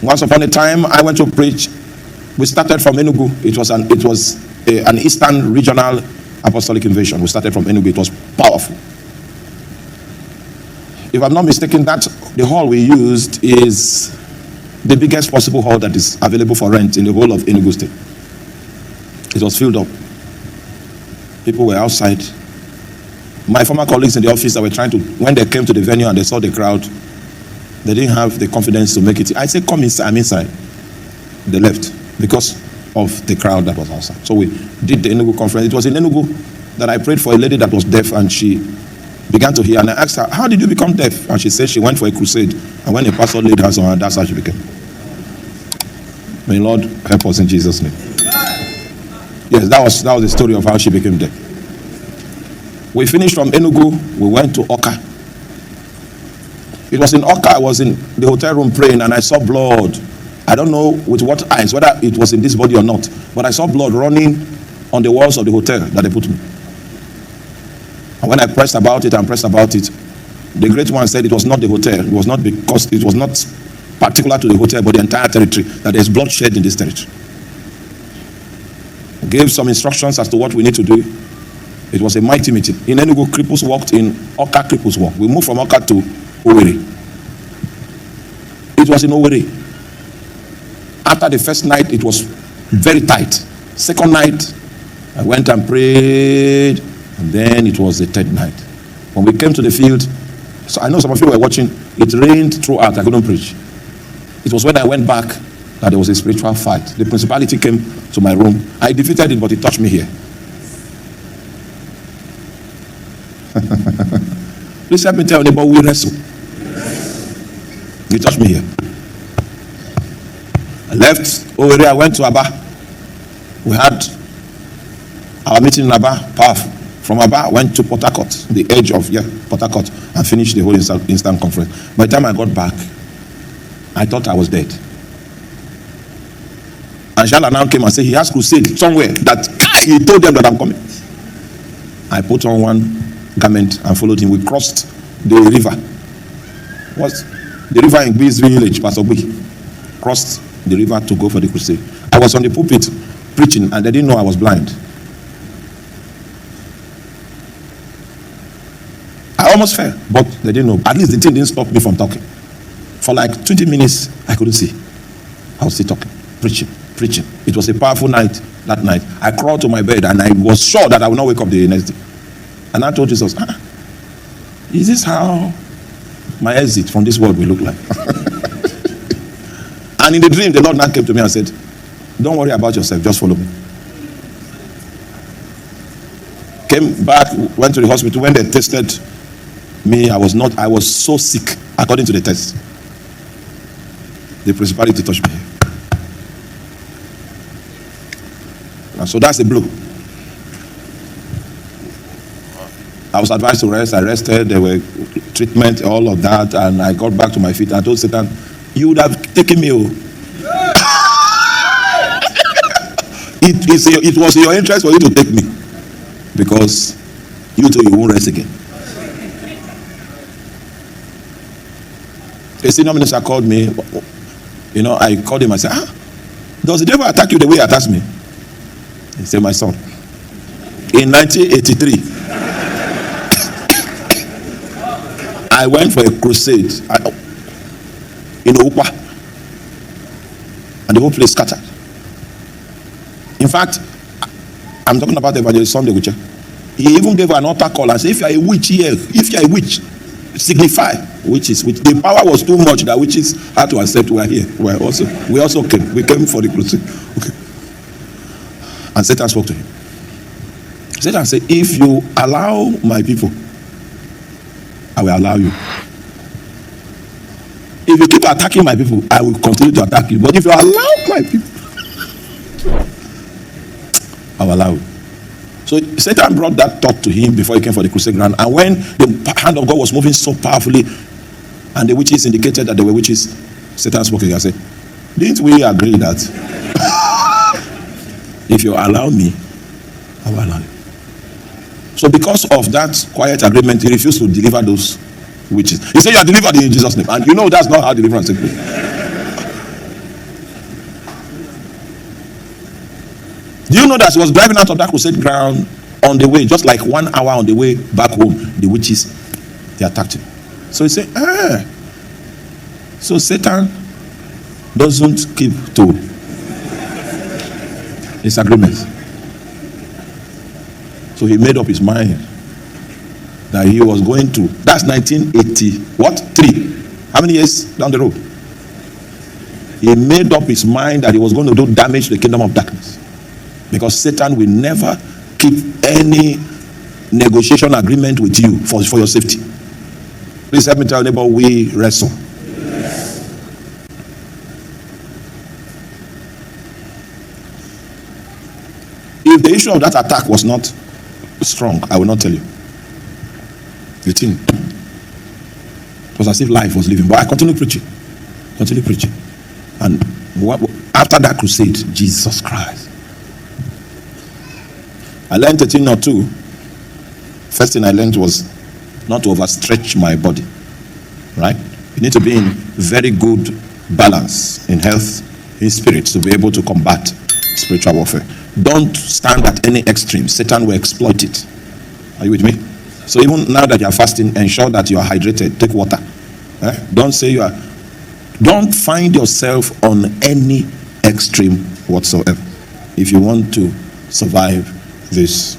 Once upon a time, I went to preach. We started from Enugu. It was an Eastern regional apostolic invasion. We started from Enugu. It was powerful. If I'm not mistaken, the hall we used is the biggest possible hall that is available for rent in the whole of Enugu State. It was filled up. People were outside. My former colleagues in the office that were trying to, when they came to the venue and they saw the crowd, they didn't have the confidence to make it. I said, come inside. I'm inside. They left because of the crowd that was outside. So we did the Enugu conference. It was in Enugu that I prayed for a lady that was deaf, and she began to hear. And I asked her, how did you become deaf? And she said she went for a crusade, and when a pastor laid hands on her, that's how she became. May the Lord help us in Jesus' name. Yes, that was the story of how she became deaf. We finished from Enugu, we went to Oka. It was in Oka, I was in the hotel room praying, and I saw blood. I don't know with what eyes, whether it was in this body or not, but I saw blood running on the walls of the hotel that they put me. And when I pressed about it, the great one said it was not the hotel. It was not because it was not particular to the hotel, but the entire territory, that there's bloodshed in this territory. I gave some instructions as to what we need to do. It was a mighty meeting. In Enugu, cripples walked. In Oka, cripples walked. We moved from Oka to Owerri. It was in Owerri. After the first night, it was very tight. Second night, I went and prayed, and then it was the third night. When we came to the field, so I know some of you were watching, it rained throughout. I couldn't preach. It was when I went back that there was a spiritual fight. The principality came to my room. I defeated it, but it touched me here. Please help me tell neighbor, we wrestle. It touched me here. I left Owerri, I went to Aba. We had our meeting in Aba, powerful. From Aba, I went to Port Harcourt, the edge of Port Harcourt, and finished the whole instant conference. By the time I got back, I thought I was dead. And Shala now came and said he has crusade somewhere that he told them that I'm coming. I put on one garment and followed him. We crossed the river. What's the river in Gbee's village, Pastor Gbee? Crossed the river to go for the crusade. I was on the pulpit preaching, and they didn't know I was blind. I almost fell, but they didn't know. At least the thing didn't stop me from talking. For like 20 minutes, I couldn't see. I was still talking, preaching. It was a powerful night that night. I crawled to my bed, and I was sure that I would not wake up the next day. And I told Jesus, is this how my exit from this world will look like? And in the dream, the Lord now came to me and said, don't worry about yourself, just follow me. Came back, went to the hospital. When they tested me, I was so sick, according to the test. The principality touched me. And so that's a blow. I was advised to rest. I rested. There were treatment, all of that, and I got back to my feet. I told Satan, you would have taken me. It was in your interest for you to take me, because you too, you won't rest again. A senior minister called me. I called him and said, does the devil attack you the way he attacks me? He said, my son, in 1983, I went for a crusade in Opa, and the whole place scattered. In fact, I'm talking about Evangelist Sunday Uche. He even gave an altar call and said, if you are a witch here, if you are a witch, signify witches. The power was too much that witches had to accept we are here. We also came. We came for the crusade. Okay. And Satan spoke to him. Satan said, if you allow my people, I will allow you. If you keep attacking my people, I will continue to attack you. But if you allow my people, I will allow you. So Satan brought that thought to him before he came for the crusade ground. And when the hand of God was moving so powerfully, and the witches indicated that they were witches, Satan spoke again and said, didn't we agree that if you allow me, I will allow you? So because of that quiet agreement, he refused to deliver those witches. He said, you are delivered in Jesus' name. And you know that's not how deliverance takes place. Do you know that she was driving out of that crusade ground on the way, just like 1 hour on the way back home, the witches, they attacked him. So he said, so Satan doesn't keep to his agreements. So he made up his mind that he was going to, that's 1980, what? 3. How many years down the road? He made up his mind that he was going to do damage to the kingdom of darkness. Because Satan will never keep any negotiation agreement with you for your safety. Please help me tell your neighbor, we wrestle. Yes. If the issue of that attack was not strong, I will not tell you. The thing, it was as if life was living. But I continue preaching. And after that crusade, Jesus Christ, I learned a thing or two. First thing I learned was not to overstretch my body. Right? You need to be in very good balance in health, in spirit, to be able to combat spiritual warfare. Don't stand at any extreme. Satan will exploit it. Are you with me? So even now that you are fasting, ensure that you are hydrated. Take water. Don't say you are. Don't find yourself on any extreme whatsoever if you want to survive this